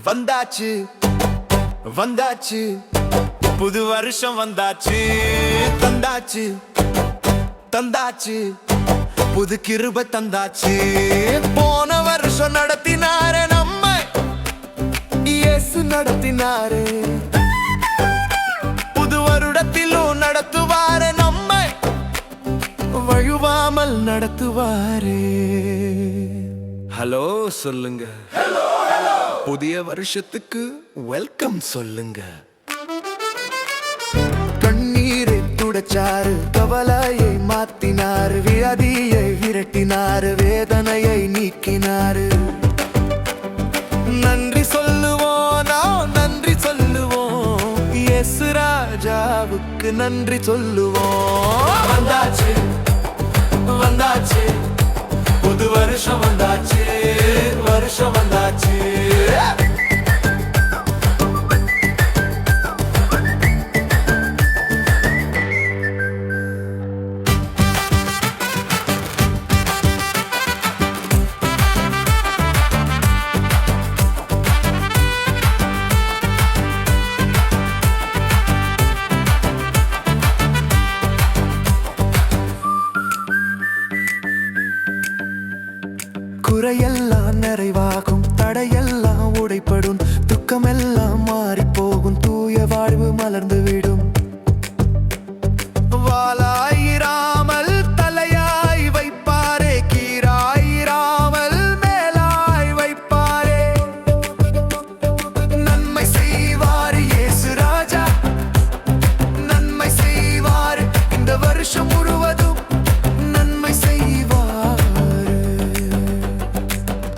வந்தாச்சு வந்தாச்சு புது வருஷம் வந்தாச்சு தந்தாச்சு தந்தாச்சு புது கிருபை தந்தாச்சு போன வருஷம் நடத்தினாரே நம்ம இயேசு நடத்தினாரே புது வருடத்திலும் நடத்துவாரே நம்ம வழுவாமல் நடத்துவாரே ஹலோ சொல்லுங்க புதிய வருஷத்துக்கு வெல்கம் சொல்லுங்க கண்ணீரை துடைச்சாரு கவலையை மாத்தினாரு வியாதியை விரட்டினாரு வேதனையை நீக்கினாரு நன்றி சொல்லுவோம் நாம் நன்றி சொல்லுவோம் இயேசு ராஜாவுக்கு நன்றி சொல்லுவோம் வந்தாச்சு வந்தாச்சு புது வருஷம் வந்தாச்சு வருஷம் வந்தாச்சு குறையெல்லாம் நிறைவாகும் தடையெல்லாம் உடைப்படும் துக்கமெல்லாம் மாறி போகும் தூய வாழ்வு மலர்ந்து விடும் வாளாயிராமல் தலையாய் வைப்பாரே கீராயிராமல் மேலாய் வைப்பாரே நன்மை செய்வார் இயேசு ராஜா நன்மை செய்வார் இந்த வருஷம் முழுவதும் நன்மை செய்வார்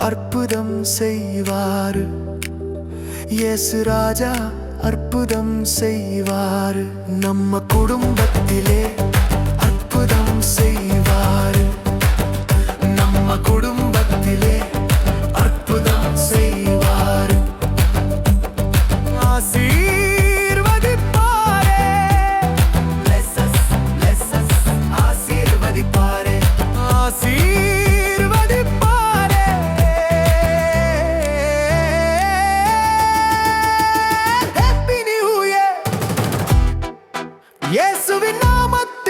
அற்புதம் செய்வாரு இயேசு ராஜா அற்புதம் செய்வாரு நம்ம குடும்பத்திலே அற்புதம் செய்வாரு நம்ம குடும்பத்திலே அற்புதம் செய்வாரு ஆசீர்வதிப்பாரே ஆசீர்வதிப்பாரே இயேசுவின் நாமத்தில்